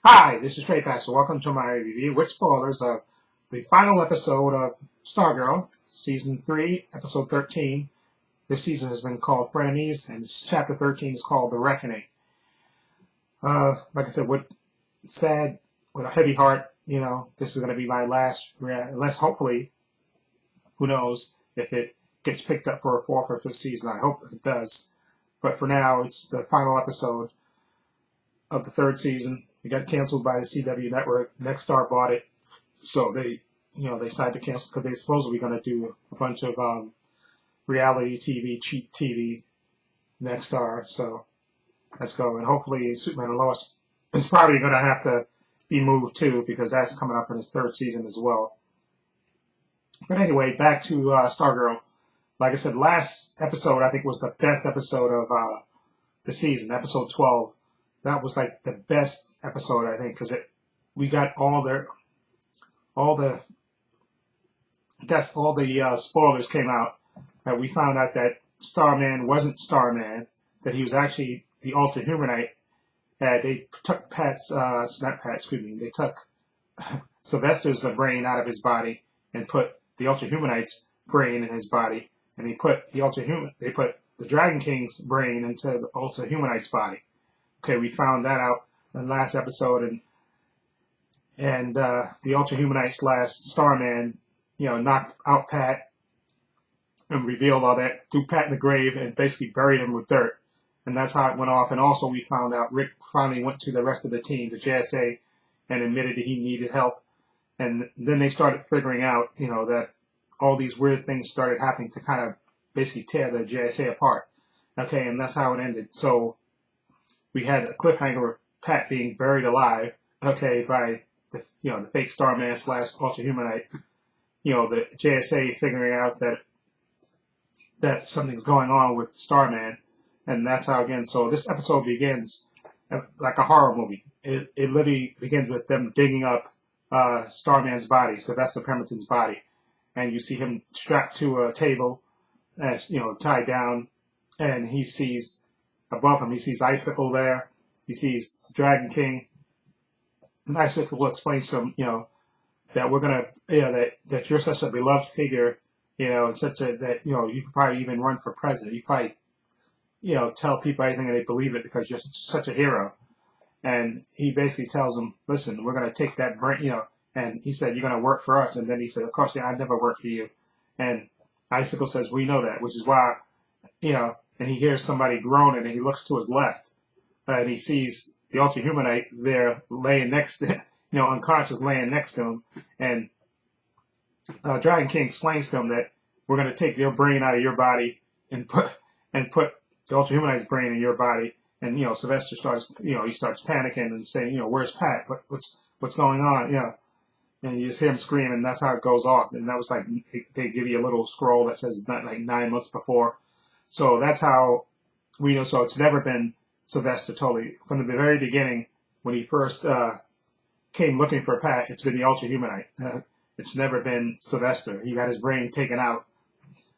Hi, this is Trey Pastor. Welcome to my review with spoilers of the final episode of Stargirl, Season 3, Episode 13. This season has been called Frenemies, and Chapter 13 is called The Reckoning. Like I said, with sad, with a heavy heart, this is going to be my last, unless hopefully, who knows, if it gets picked up for a fourth or fifth season. I hope it does. But for now, it's the final episode of the third season. It got canceled by the CW network. Nexstar bought it, so they decided to cancel because they're supposedly going to do a bunch of reality TV, cheap TV, Nexstar. So let's go, and hopefully Superman and Lois is probably going to have to be moved too because that's coming up in his third season as well. But anyway, back to Stargirl. Like I said, last episode I think was the best episode of the season, episode 12. That was like the best episode, I think, because we got all the spoilers came out. That we found out that Starman wasn't Starman, that he was actually the Ultra Humanite. They took they took Sylvester's brain out of his body and put the Ultra Humanite's brain in his body, and they put the Dragon King's brain into the Ultra Humanite's body. Okay, we found that out in the last episode, and the Ultra Humanite / Starman, knocked out Pat and revealed all that, threw Pat in the grave and basically buried him with dirt, and that's how it went off. And also, we found out Rick finally went to the rest of the team, the JSA, and admitted that he needed help. And then they started figuring out, that all these weird things started happening to kind of basically tear the JSA apart. Okay, and that's how it ended. So we had a cliffhanger of Pat being buried alive, okay, by the fake Starman / Ultra Humanite. The JSA figuring out that something's going on with Starman, and that's how again. So this episode begins like a horror movie. It literally begins with them digging up Starman's body, Sylvester Pemberton's body, and you see him strapped to a table, tied down, and he sees. Above him, he sees Icicle there. He sees the Dragon King. And Icicle explains to him, that we're gonna, that you're such a beloved figure, and that you could probably even run for president. You probably, tell people anything and they believe it because you're such a hero. And he basically tells them, listen, we're gonna take that brain, and he said, you're gonna work for us. And then he said, of course, I never worked for you. And Icicle says, we know that, which is why, and he hears somebody groaning, and he looks to his left, and he sees the Ultra Humanite there laying next to, unconscious, laying next to him. And Dragon King explains to him that we're going to take your brain out of your body and put the Ultra Humanite's brain in your body. And Sylvester starts, he starts panicking and saying, where's Pat? What's going on? And you just hear him scream, and that's how it goes off. And that was like they give you a little scroll that says like 9 months before. So that's how we know. So it's never been Sylvester totally. From the very beginning, when he first came looking for Pat, it's been the Ultra Humanite. It's never been Sylvester. He got his brain taken out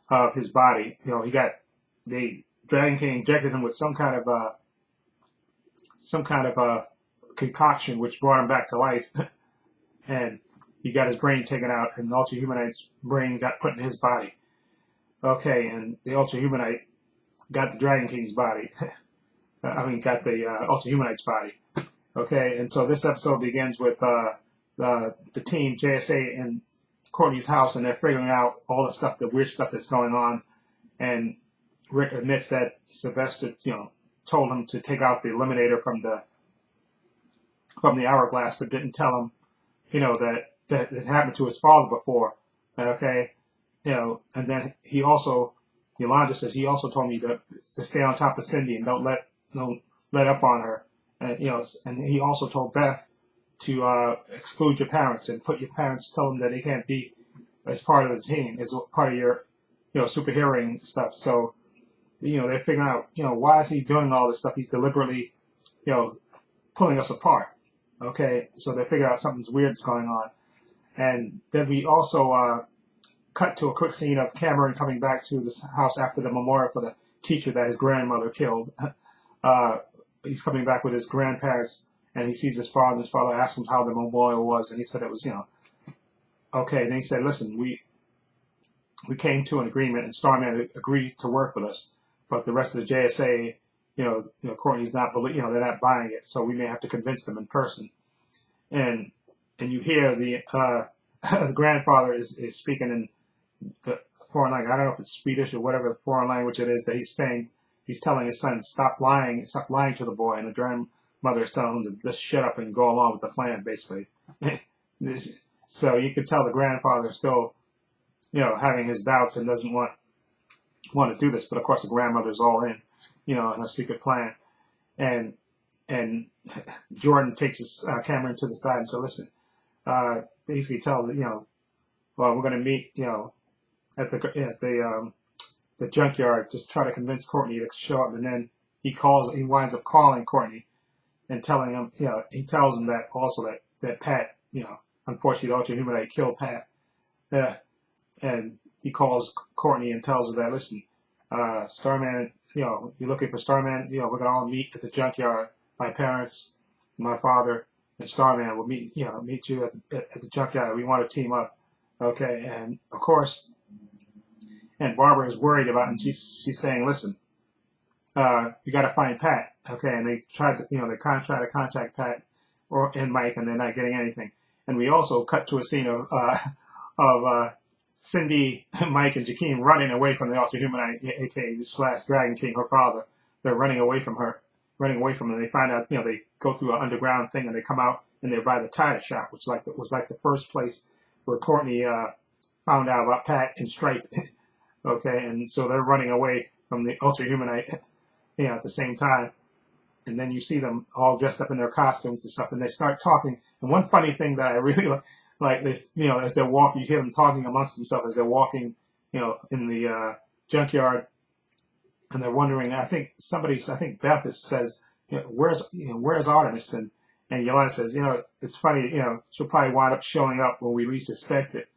of his body. The Dragon King injected him with some kind of concoction which brought him back to life. And he got his brain taken out, and the Ultra Humanite's brain got put in his body. Okay, and the Ultra Humanite got the Dragon King's body. Got the Ultra Humanite's body. Okay, and so this episode begins with the team JSA in Courtney's house, and they're figuring out all the weird stuff that's going on. And Rick admits that Sylvester, told him to take out the eliminator from the hourglass, but didn't tell him, that it happened to his father before. Okay. And then Yolanda says he also told me to stay on top of Cindy and don't let up on her. And and he also told Beth to exclude your parents and put your parents, tell them that they can't be as part of the team, as part of your superheroing stuff. So they're figuring out why is he doing all this stuff? He's deliberately pulling us apart. Okay, so they figure out something's weird's going on, and then we also cut to a quick scene of Cameron coming back to this house after the memorial for the teacher that his grandmother killed. He's coming back with his grandparents and he sees his father. His father asks him how the memorial was, and he said it was, okay. And he said, listen, we came to an agreement, and Starman agreed to work with us, but the rest of the JSA, Courtney's not, they're not buying it, so we may have to convince them in person. And you hear the the grandfather is speaking in the foreign language. I don't know if it's Swedish or whatever the foreign language it is that he's saying. He's telling his son, stop lying to the boy, and the grandmother is telling him to just shut up and go along with the plan, basically. So you can tell the grandfather is still, having his doubts and doesn't want to do this. But of course, the grandmother's all in, in a secret plan. And Jordan takes his Cameron to the side and says, listen, basically tells, well, we're going to meet, at the junkyard, just try to convince Courtney to show up. And then he winds up calling Courtney and telling him, he tells him that also that Pat, unfortunately, the Ultra-Humanite killed Pat. And he calls Courtney and tells her that, listen, Starman, you're looking for Starman, we're going to all meet at the junkyard. My parents, my father, and Starman will meet you at the junkyard. We want to team up. Okay. And of course, and Barbara is worried about it, and she's saying, listen, you got to find Pat. Okay. And they tried to, they try to contact Pat and Mike, and they're not getting anything. And we also cut to a scene of Cindy, Mike, and Jakeem running away from the Ultra-Humanite, aka / Dragon King, her father. They're running away from her. And they find out, they go through an underground thing, and they come out, and they're by the tire shop, which was like the first place where Courtney found out about Pat and Stripe. Okay, and so they're running away from the Ultra-Humanite, at the same time. And then you see them all dressed up in their costumes and stuff, and they start talking. And one funny thing that I really like this, as they're walking, you hear them talking amongst themselves as they're walking, in the junkyard, and they're wondering. I think Beth says, where's Artemis? And Yolanda says, it's funny, she'll probably wind up showing up when we least expect it,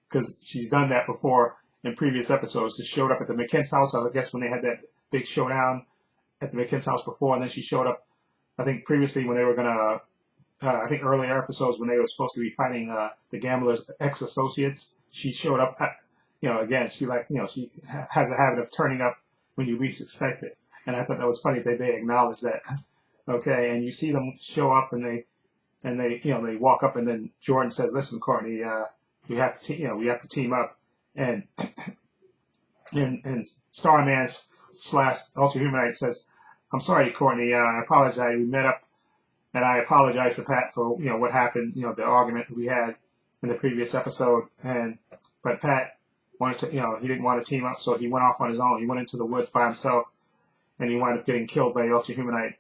because she's done that before in previous episodes. She showed up at the McKent's house, I guess, when they had that big showdown at the McKent's house before, and then she showed up, I think, previously when they were gonna. I think earlier episodes when they were supposed to be fighting the gambler's ex-associates, she showed up. Again, she she has a habit of turning up when you least expect it, and I thought that was funny that they acknowledged that. Okay, and you see them show up, and they walk up, and then Jordan says, "Listen, Courtney, we have to we have to team up," and Starman / Ultra-Humanite says, "I'm sorry, Courtney. I apologize. We met up." And I apologize to Pat for, what happened, the argument we had in the previous episode. But Pat wanted to, he didn't want to team up, so he went off on his own. He went into the woods by himself, and he wound up getting killed by Ultra-Humanite.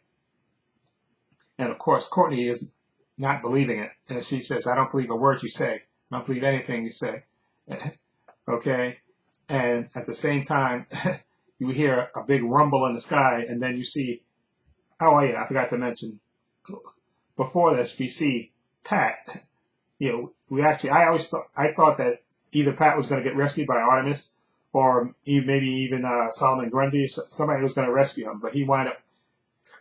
And of course, Courtney is not believing it. And she says, I don't believe a word you say. I don't believe anything you say. Okay? And at the same time, you hear a big rumble in the sky, and then you see, oh yeah, I forgot to mention, before this, we see Pat. I thought that either Pat was going to get rescued by Artemis, or maybe even Solomon Grundy, somebody was going to rescue him, but he wound up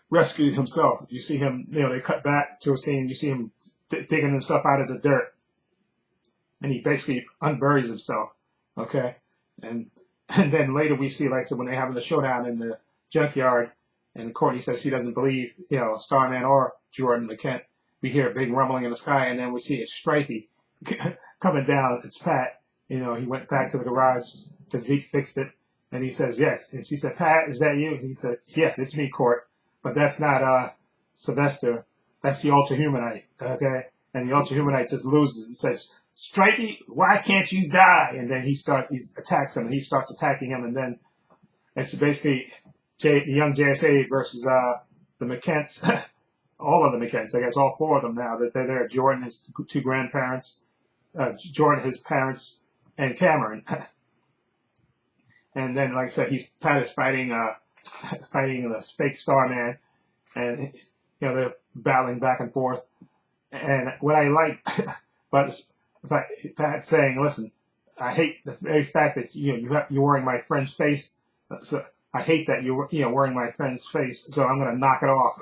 rescuing himself. You see him, they cut back to a scene, you see him digging himself out of the dirt, and he basically unburies himself, okay? And then later we see, like I said, when they're having the showdown in the junkyard, and Courtney says she doesn't believe, Starman or Jordan McKent. We hear a big rumbling in the sky, and then we see it Stripey coming down. It's Pat. He went back to the garage because Zeke fixed it, and he says, yes. And she said, Pat, is that you? And he said, yes, it's me, Court. But that's not Sylvester. That's the Ultra-Humanite, okay? And the Ultra-Humanite just loses and says, Stripey, why can't you die? And then he attacks him, and he starts attacking him, and then it's basically the young JSA versus the McKents, all of the McKents, I guess all four of them now that they're there. Jordan, his two grandparents, Jordan, his parents, and Cameron. And then, like I said, Pat is fighting the fake Starman, and they're battling back and forth. And what I like, but Pat's saying, listen, I hate the very fact that you're wearing my friend's face. So I hate that you're wearing my friend's face, so I'm going to knock it off.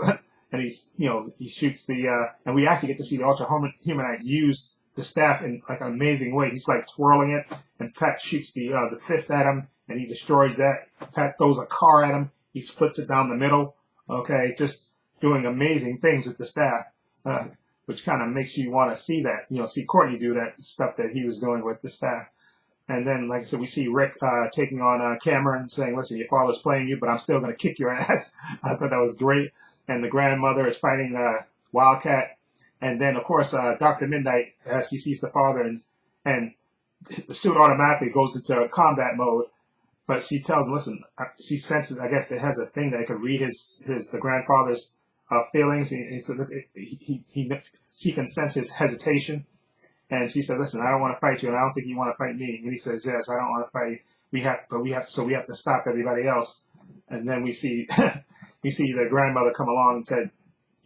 and he shoots and we actually get to see the Ultra-Humanite use the staff in like an amazing way. He's like twirling it, and Pat shoots the fist at him, and he destroys that. Pat throws a car at him. He splits it down the middle. Okay, just doing amazing things with the staff, which kind of makes you want to see that. See Courtney do that stuff that he was doing with the staff. And then, like I said, we see Rick taking on Cameron, saying, listen, your father's playing you, but I'm still going to kick your ass. I thought that was great. And the grandmother is fighting Wildcat. And then, of course, Dr. Midnight, as he sees the father, and the suit automatically goes into combat mode. But she tells him, listen, she senses, I guess, it has a thing that it could read the grandfather's feelings. And so she can sense his hesitation. And she said, listen, I don't want to fight you, and I don't think you want to fight me. And he says, yes, I don't want to fight you. We have to stop everybody else. And then we see the grandmother come along and said,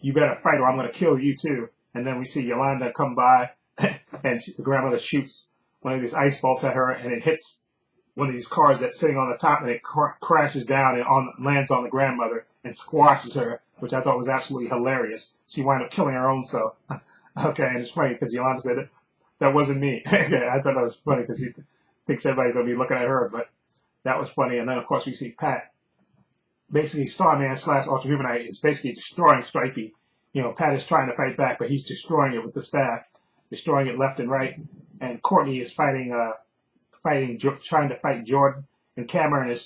you better fight or I'm going to kill you too. And then we see Yolanda come by, and the grandmother shoots one of these ice bolts at her, and it hits one of these cars that's sitting on the top, and it crashes down and lands on the grandmother and squashes her, which I thought was absolutely hilarious. She wound up killing her own self. Okay, and it's funny because Yolanda said, that wasn't me. I thought that was funny because he thinks everybody's going to be looking at her, but that was funny. And then, of course, we see Pat. Basically, Starman / Ultra-Humanite is basically destroying Stripey. Pat is trying to fight back, but he's destroying it with the staff, destroying it left and right. And Courtney is trying to fight Jordan. And Cameron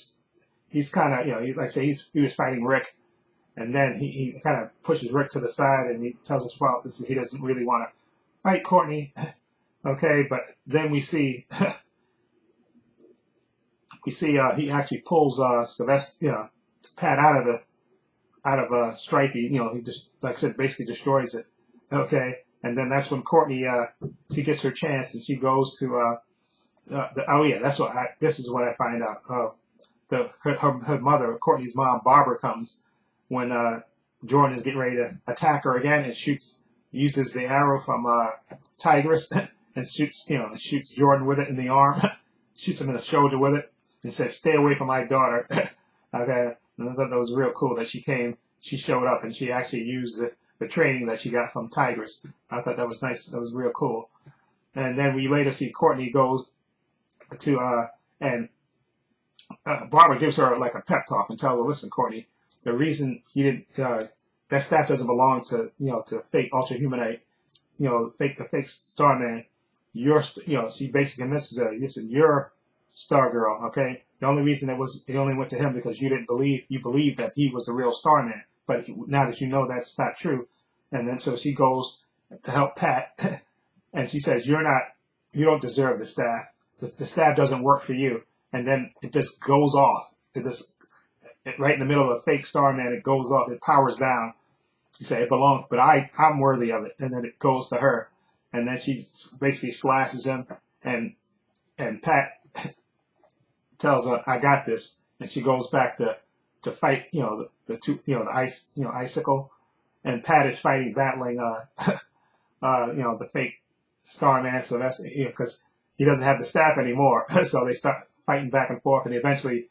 he's kind of, like I say, he was fighting Rick. And then he kind of pushes Rick to the side, and he tells us, well, he doesn't really want to fight Courtney. Okay, but then we see he actually pulls Sylvester, Pat out of Stripey. He just, like I said, basically destroys it. Okay, and then that's when Courtney she gets her chance, and she goes to this is what I find out. Her mother, Courtney's mom, Barbara, comes when Jordan is getting ready to attack her again, and uses the arrow from Tigress. And shoots Jordan with it in the arm, shoots him in the shoulder with it, and says, stay away from my daughter. Okay, and I thought that was real cool that she showed up, and she actually used the training that she got from Tigress. I thought that was nice. That was real cool. And then we later see Courtney goes to, and Barbara gives her like a pep talk and tells her, listen, Courtney, the reason you didn't, that staff doesn't belong to, to fake Ultra-Humanite, the fake Starman. She basically convinces her, listen, you're Stargirl, okay? The only reason it only went to him because you believed that he was the real Starman. But now that you know that's not true, and then so she goes to help Pat, and she says, you don't deserve the staff. The staff doesn't work for you. And then it just goes off. Right in the middle of the fake Starman, it goes off. It powers down. You say it belongs, but I'm worthy of it. And then it goes to her. And then she basically slashes him, and Pat tells her, "I got this." And she goes back to fight, the icicle, and Pat is battling, the fake Starman. So that's because he doesn't have the staff anymore. So they start fighting back and forth, and eventually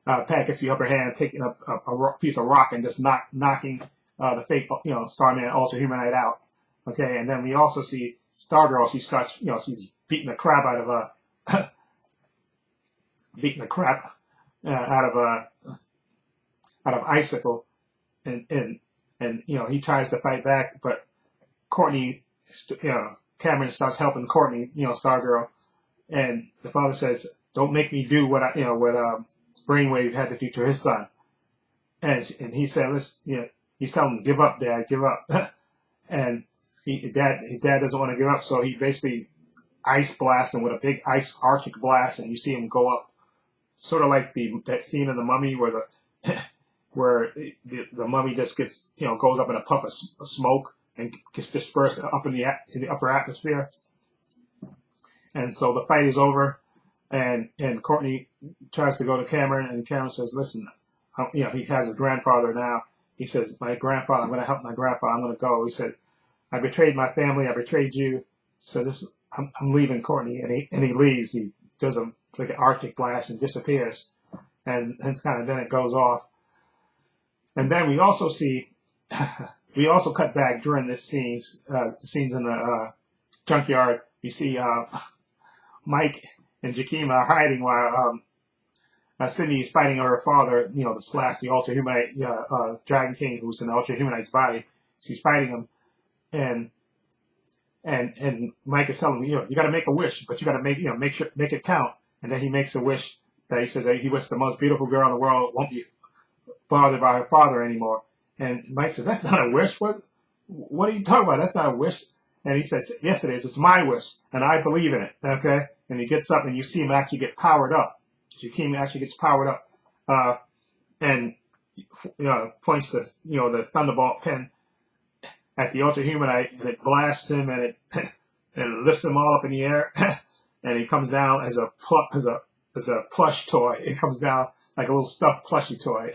Pat gets the upper hand, taking a piece of rock and just knocking the fake, Starman Ultra-Humanite out. Okay, and then we also see Stargirl. She starts, she's beating the crap out of out of Icicle, and he tries to fight back, but Courtney, Cameron starts helping Courtney, Stargirl, and the father says, "Don't make me do what Brainwave had to do to his son," and he said, "Listen, he's telling him, give up, Dad, give up," and his dad doesn't want to give up, so he basically ice blasts him with a big ice arctic blast, and you see him go up, sort of like that scene in The Mummy where the mummy just gets, goes up in a puff of smoke and gets dispersed up in the upper atmosphere. And so the fight is over, and Courtney tries to go to Cameron, and Cameron says, "Listen, he has a grandfather now." He says, "My grandfather, I'm going to help my grandfather. I'm going to go." He said, "I betrayed my family. I betrayed you. So I'm leaving, Courtney." And he leaves. He does like an Arctic blast and disappears, and then it goes off. And then we also see we also cut back during this scenes in the junkyard. We see Mike and Jakeem are hiding while Sydney is fighting her father, the Ultra Humanite Dragon King, who's in the Ultra Humanite's body. She's fighting him, and Mike is telling him, you got to make a wish, but you got to make it count. And then he makes a wish that he says that he wishes the most beautiful girl in the world won't be bothered by her father anymore. And Mike says, that's not a wish. What are you talking about? That's not a wish. And he says, yes, it is. It's my wish, and I believe in it. Okay. And he gets up, and you see him actually get powered up. Jakeem actually gets powered up, and points the Thunderbolt pen at the Ultra Humanite, and it blasts him, and it and it lifts him all up in the air, and he comes down as a plush toy. It comes down like a little stuffed plushy toy,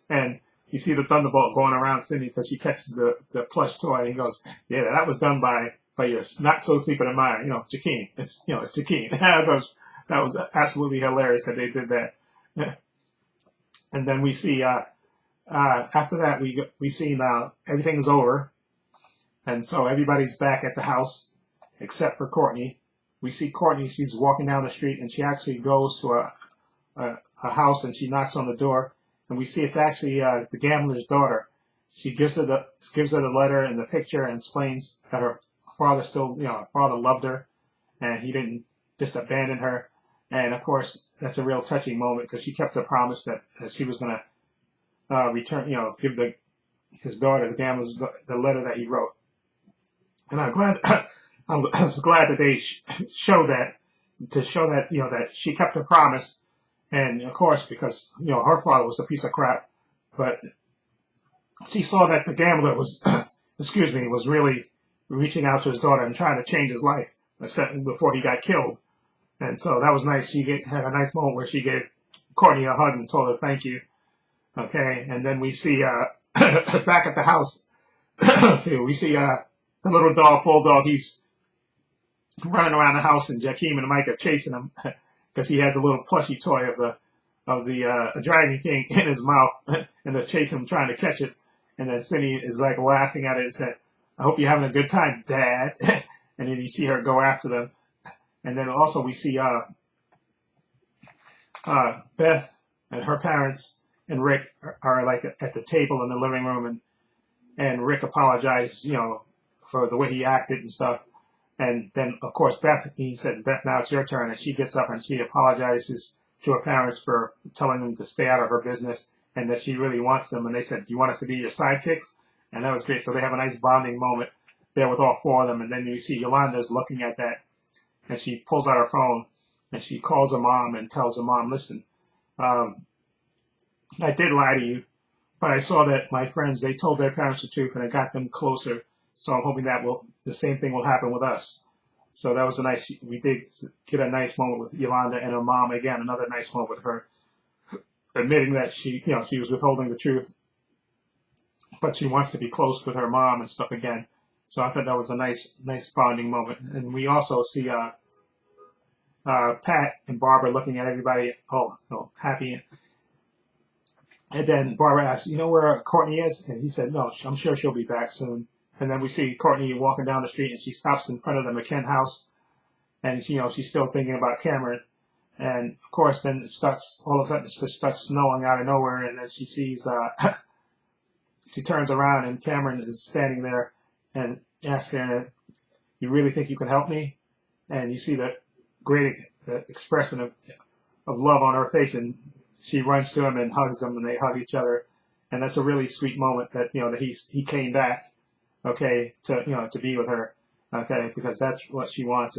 and you see the Thunderbolt going around Cindy because she catches the plush toy, and he goes, "Yeah, that was done by your not so sleeping admirer, Jakeem. It's Jakeem." That was absolutely hilarious that they did that. And then we see after that we see now everything's over, and so everybody's back at the house except for Courtney. We see Courtney; she's walking down the street, and she actually goes to a house, and she knocks on the door, and we see it's actually the gambler's daughter. She gives her the letter and the picture, and explains that her father father loved her, and he didn't just abandon her. And of course, that's a real touching moment because she kept her promise that she was going to return, give his daughter, the gambler's, the letter that he wrote. And I'm glad that they show that that she kept her promise. And of course, because her father was a piece of crap, but she saw that the gambler was, was really reaching out to his daughter and trying to change his life before he got killed. And so that was nice. She had a nice moment where she gave Courtney a hug and told her thank you. Okay, and then we see back at the house. We see the little dog, bulldog. He's running around the house, and Jakeem and Mike are chasing him because he has a little plushy toy of the Dragon King in his mouth, and they're chasing him, trying to catch it. And then Cindy is like laughing at it and said, "I hope you're having a good time, Dad." And then you see her go after them. And then also we see Beth and her parents and Rick are like at the table in the living room, and Rick apologized, for the way he acted and stuff. And then of course he said, "Beth, now it's your turn." And she gets up and she apologizes to her parents for telling them to stay out of her business and that she really wants them. And they said, "Do you want us to be your sidekicks?" And that was great. So they have a nice bonding moment there with all four of them. And then you see Yolanda's looking at that. And she pulls out her phone, and she calls her mom and tells her mom, "Listen, I did lie to you, but I saw that my friends, they told their parents the truth, and it got them closer. So I'm hoping that the same thing will happen with us." So that was we did get a nice moment with Yolanda and her mom. Again, another nice moment with her admitting that she was withholding the truth, but she wants to be close with her mom and stuff again. So I thought that was a nice bonding moment. And we also see Pat and Barbara looking at everybody all happy. And then Barbara asks, "You know where Courtney is?" And he said, "No, I'm sure she'll be back soon." And then we see Courtney walking down the street, and she stops in front of the McKen house. And she's still thinking about Cameron. And of course, then all of a sudden it just starts snowing out of nowhere. And then she sees, she turns around, and Cameron is standing there and asks her, "You really think you can help me?" And you see the great expression of love on her face, and she runs to him and hugs him, and they hug each other. And that's a really sweet moment that that he came back, okay, to be with her, okay, because that's what she wants,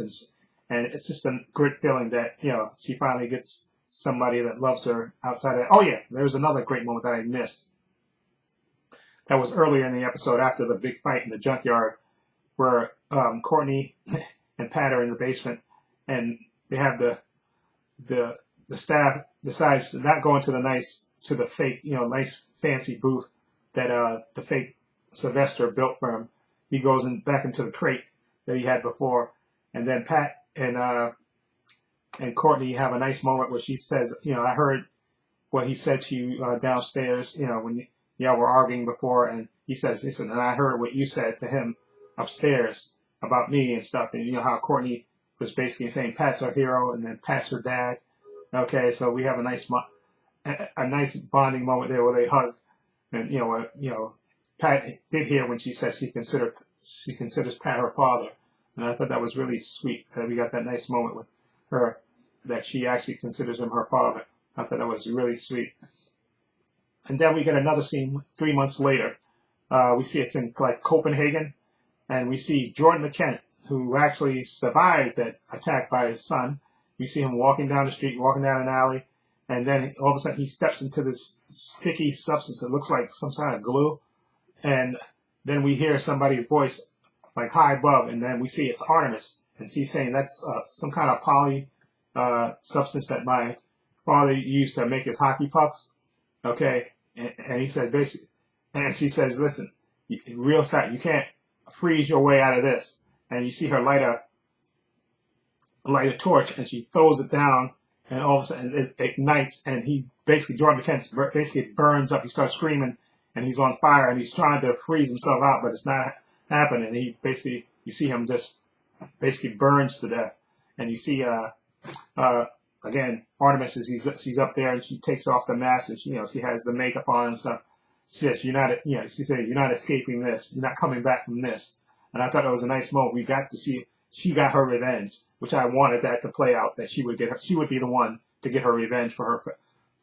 and it's just a great feeling that she finally gets somebody that loves her outside of. Oh yeah, there's another great moment that I missed. That was earlier in the episode after the big fight in the junkyard, where Courtney and Pat are in the basement, and they have the staff decides to not go into the fake, nice fancy booth that the fake Sylvester built for him. He goes back into the crate that he had before, and then Pat and Courtney have a nice moment where she says, "I heard what he said to you downstairs, when y'all were arguing before, and he says, listen, and I heard what you said to him upstairs about me and stuff, and you know how Courtney was basically saying Pat's our hero, and then Pat's her dad. Okay, so we have a nice bonding moment there where they hug, and Pat did hear when she says she considers Pat her father, and I thought that was really sweet that we got that nice moment with her, that she actually considers him her father. I thought that was really sweet. And then we get another scene 3 months later. We see it's in like Copenhagen, and we see Jordan McKent, who actually survived that attack by his son. We see him walking down the street, walking down an alley, and then all of a sudden he steps into this sticky substance that looks like some kind of glue. And then we hear somebody's voice like high above, and then we see it's Artemis, and she's saying that's some kind of poly substance that my father used to make his hockey pucks. Okay, and he said basically, and she says, listen, real stat, you can't freeze your way out of this. And you see her light a torch, and she throws it down, and all of a sudden it ignites, and he basically, Jordan McKent basically burns up. He starts screaming, and he's on fire, and he's trying to freeze himself out, but it's not happening. He basically, you see him just basically burns to death. And you see, again, Artemis she's up there, and she takes off the mask, and she has the makeup on and stuff. She says, she said, you're not escaping this. You're not coming back from this. And I thought it was a nice moment. We got to see she got her revenge, which I wanted that to play out, that she would be the one to get her revenge for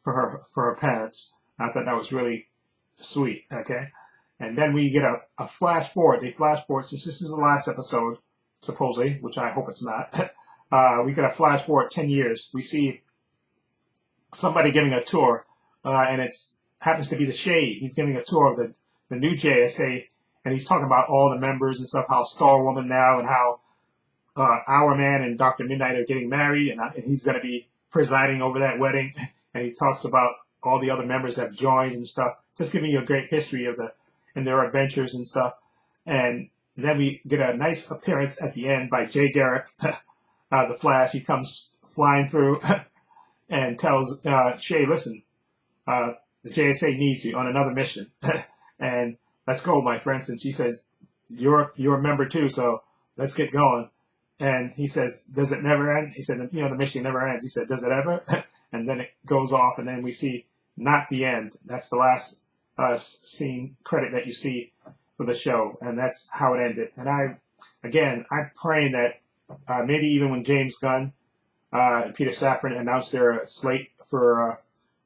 her parents. I thought that was really sweet. Okay. And then we get a flash forward. They flash forward, since this is the last episode, supposedly, which I hope it's not. We get a flash forward 10 years. We see somebody giving a tour, and it's happens to be the Shade. He's giving a tour of the new JSA, and he's talking about all the members and stuff, how Star Woman now, and how Our Man and Dr. Midnight are getting married, and he's going to be presiding over that wedding. And he talks about all the other members that have joined and stuff, just giving you a great history of their adventures and stuff. And then we get a nice appearance at the end by Jay Garrick, the Flash. He comes flying through and tells Shay, listen, the JSA needs you on another mission. And let's go, my friend. Since he says, you're a member too, so let's get going. And he says, does it never end? He said, the mission never ends. He said, does it ever? And then it goes off, and then we see not the end. That's the last scene credit that you see for the show, and that's how it ended. And I'm praying that maybe even when James Gunn and Peter Safran announced their slate for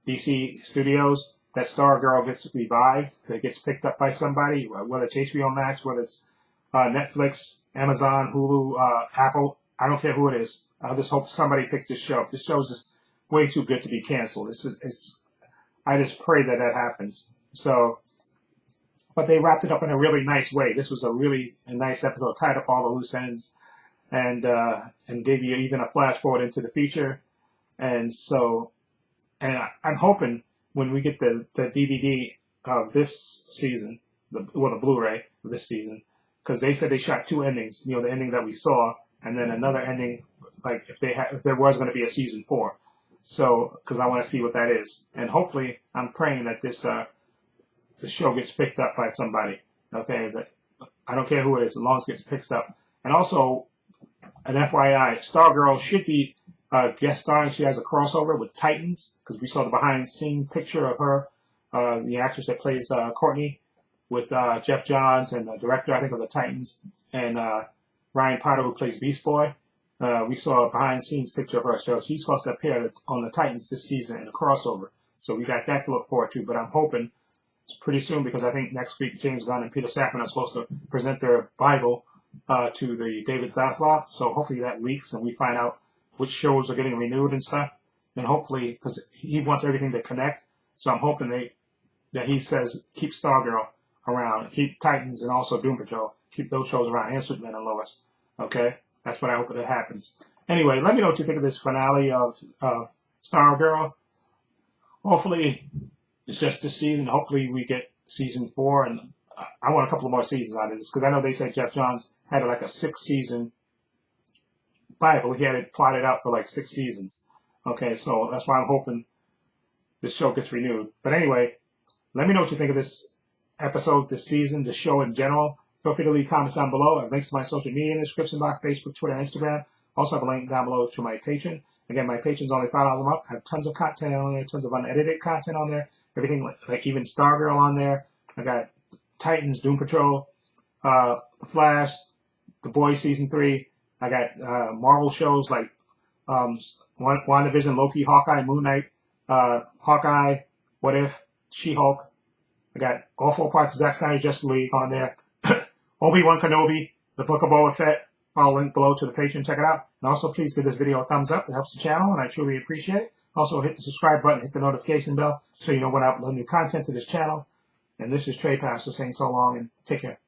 DC Studios, that Stargirl gets revived, that it gets picked up by somebody, whether it's HBO Max, whether it's Netflix, Amazon, Hulu, Apple. I don't care who it is. I just hope somebody picks this show. This show's just way too good to be canceled. I just pray that happens. So, but they wrapped it up in a really nice way. This was a really nice episode, tied up all the loose ends, and gave you even a flash forward into the future. And I'm hoping when we get the DVD of this season, the Blu-ray of this season, because they said they shot two endings. The ending that we saw, and then another ending, like if there was going to be a season 4. So, because I want to see what that is, and hopefully, I'm praying that the show gets picked up by somebody. Okay, that I don't care who it is, as long as it gets picked up. And also, an FYI, Stargirl should be guest starring. She has a crossover with Titans, because we saw the behind-the-scene picture of her, the actress that plays Courtney, with Jeff Johns, and the director, I think, of the Titans, and Ryan Potter, who plays Beast Boy. We saw a behind-the-scenes picture of her, so she's supposed to appear on the Titans this season in a crossover. So we got that to look forward to, but I'm hoping it's pretty soon, because I think next week James Gunn and Peter Safran are supposed to present their Bible to the David Zaslav. So hopefully that leaks and we find out which shows are getting renewed and stuff. And hopefully, because he wants everything to connect, so I'm hoping that he says keep Stargirl around, keep Titans and also Doom Patrol, keep those shows around, and Superman and Lois. Okay? That's what I hope that happens. Anyway, let me know what you think of this finale of Stargirl. Hopefully, it's just this season. Hopefully, we get season 4, and I want a couple of more seasons out of this, because I know they said Jeff Johns had like a 6-season Bible. He had it plotted out for like 6 seasons. Okay, so that's why I'm hoping this show gets renewed. But anyway, Let me know what you think of this episode, this season, the show in general. Feel free to leave comments down below. I have links to my social media in the description box, Facebook, Twitter, and Instagram. Also have a link down below to my Patreon. Again, my Patreon's only $5 a month. I have tons of content on there, tons of unedited content on there. Everything like even Stargirl on there. I got Titans, Doom Patrol, The Flash, The Boys Season 3. I got Marvel shows like WandaVision, Loki, Hawkeye, Moon Knight, Hawkeye, What If, She-Hulk. I got all 4 parts of Zack Snyder's Justice League on there. Obi-Wan Kenobi, The Book of Boba Fett. I'll link below to the Patreon. Check it out. And also, please give this video a thumbs up. It helps the channel, and I truly appreciate it. Also, hit the subscribe button, hit the notification bell, so you know when I upload new content to this channel. And this is Trade Pastor saying so long, and take care.